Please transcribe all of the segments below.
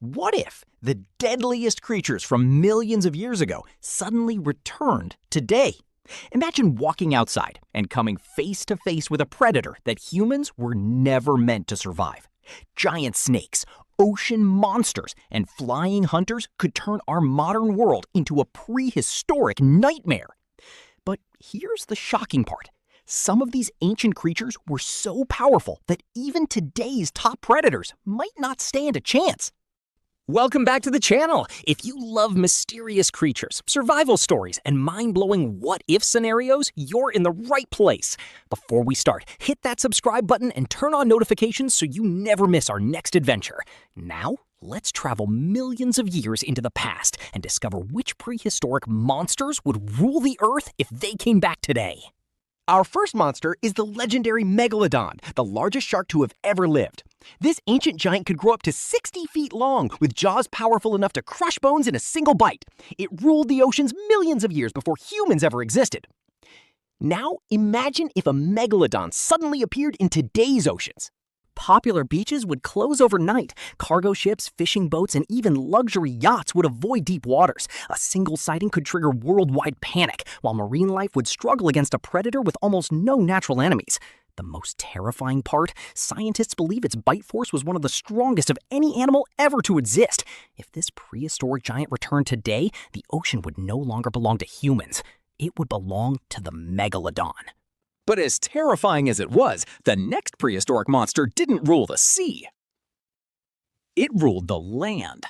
What if the deadliest creatures from millions of years ago suddenly returned today? Imagine walking outside and coming face to face with a predator that humans were never meant to survive. Giant snakes, ocean monsters, and flying hunters could turn our modern world into a prehistoric nightmare. But here's the shocking part. Some of these ancient creatures were so powerful that even today's top predators might not stand a chance. Welcome back to the channel. If you love mysterious creatures, survival stories, and mind-blowing what-if scenarios, you're in the right place. Before we start, hit that subscribe button and turn on notifications so you never miss our next adventure. Now, let's travel millions of years into the past and discover which prehistoric monsters would rule the Earth if they came back today. Our first monster is the legendary Megalodon, the largest shark to have ever lived. This ancient giant could grow up to 60 feet long, with jaws powerful enough to crush bones in a single bite. It ruled the oceans millions of years before humans ever existed. Now, imagine if a Megalodon suddenly appeared in today's oceans. Popular beaches would close overnight. Cargo ships, fishing boats, and even luxury yachts would avoid deep waters. A single sighting could trigger worldwide panic, while marine life would struggle against a predator with almost no natural enemies. The most terrifying part, scientists believe its bite force was one of the strongest of any animal ever to exist. If this prehistoric giant returned today, the ocean would no longer belong to humans. It would belong to the Megalodon. But as terrifying as it was, the next prehistoric monster didn't rule the sea. It ruled the land.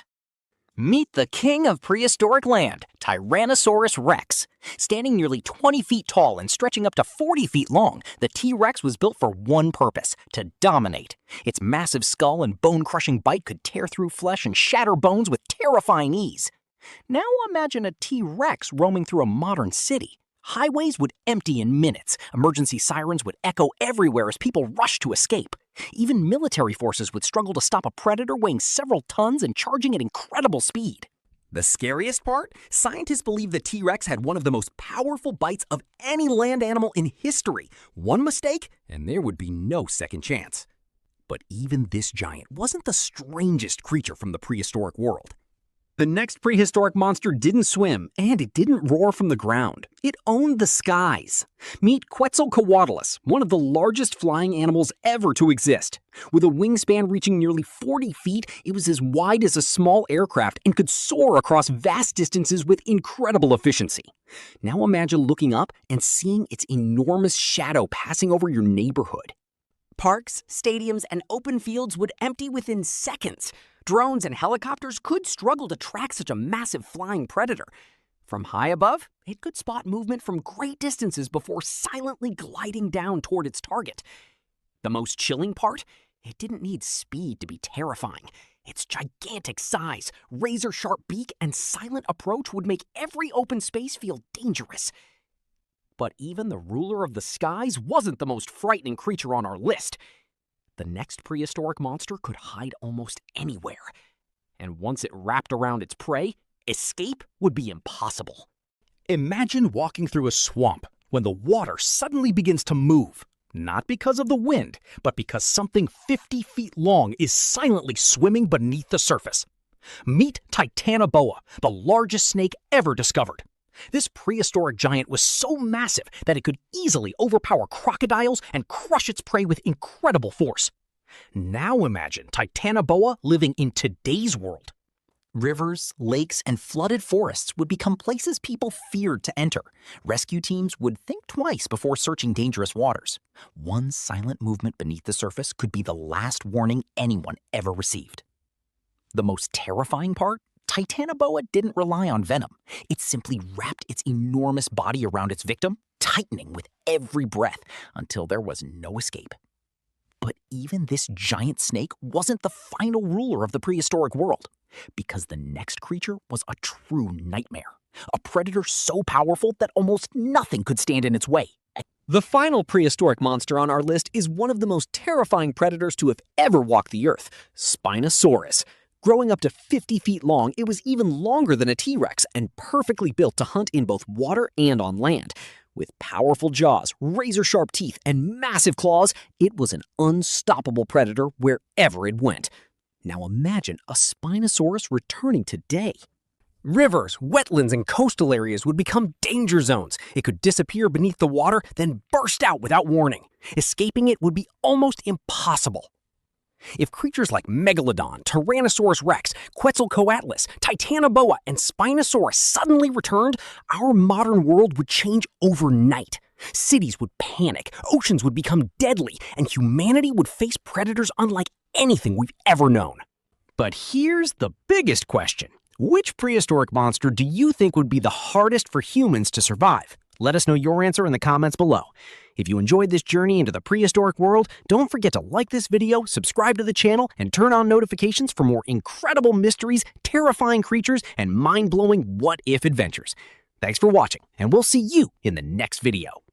Meet the king of prehistoric land, Tyrannosaurus rex. Standing nearly 20 feet tall and stretching up to 40 feet long, the T-Rex was built for one purpose: to dominate. Its massive skull and bone-crushing bite could tear through flesh and shatter bones with terrifying ease. Now imagine a T-Rex roaming through a modern city. Highways would empty in minutes. Emergency sirens would echo everywhere as people rushed to escape. Even military forces would struggle to stop a predator weighing several tons and charging at incredible speed. The scariest part? Scientists believe the T-Rex had one of the most powerful bites of any land animal in history. One mistake, and there would be no second chance. But even this giant wasn't the strangest creature from the prehistoric world. The next prehistoric monster didn't swim, and it didn't roar from the ground. It owned the skies. Meet Quetzalcoatlus, one of the largest flying animals ever to exist. With a wingspan reaching nearly 40 feet, it was as wide as a small aircraft and could soar across vast distances with incredible efficiency. Now imagine looking up and seeing its enormous shadow passing over your neighborhood. Parks, stadiums, and open fields would empty within seconds. Drones and helicopters could struggle to track such a massive flying predator. From high above, it could spot movement from great distances before silently gliding down toward its target. The most chilling part? It didn't need speed to be terrifying. Its gigantic size, razor-sharp beak, and silent approach would make every open space feel dangerous. But even the ruler of the skies wasn't the most frightening creature on our list. The next prehistoric monster could hide almost anywhere. And once it wrapped around its prey, escape would be impossible. Imagine walking through a swamp when the water suddenly begins to move. Not because of the wind, but because something 50 feet long is silently swimming beneath the surface. Meet Titanoboa, the largest snake ever discovered. This prehistoric giant was so massive that it could easily overpower crocodiles and crush its prey with incredible force. Now imagine Titanoboa living in today's world. Rivers, lakes, and flooded forests would become places people feared to enter. Rescue teams would think twice before searching dangerous waters. One silent movement beneath the surface could be the last warning anyone ever received. The most terrifying part? Titanoboa didn't rely on venom. It simply wrapped its enormous body around its victim, tightening with every breath until there was no escape. But even this giant snake wasn't the final ruler of the prehistoric world, because the next creature was a true nightmare. A predator so powerful that almost nothing could stand in its way. The final prehistoric monster on our list is one of the most terrifying predators to have ever walked the Earth, Spinosaurus. Growing up to 50 feet long, it was even longer than a T-Rex and perfectly built to hunt in both water and on land. With powerful jaws, razor-sharp teeth, and massive claws, it was an unstoppable predator wherever it went. Now imagine a Spinosaurus returning today. Rivers, wetlands, and coastal areas would become danger zones. It could disappear beneath the water, then burst out without warning. Escaping it would be almost impossible. If creatures like Megalodon, Tyrannosaurus rex, Quetzalcoatlus, Titanoboa, and Spinosaurus suddenly returned, our modern world would change overnight. Cities would panic, oceans would become deadly, and humanity would face predators unlike anything we've ever known. But here's the biggest question. Which prehistoric monster do you think would be the hardest for humans to survive? Let us know your answer in the comments below. If you enjoyed this journey into the prehistoric world, don't forget to like this video, subscribe to the channel, and turn on notifications for more incredible mysteries, terrifying creatures, and mind-blowing what-if adventures. Thanks for watching, and we'll see you in the next video.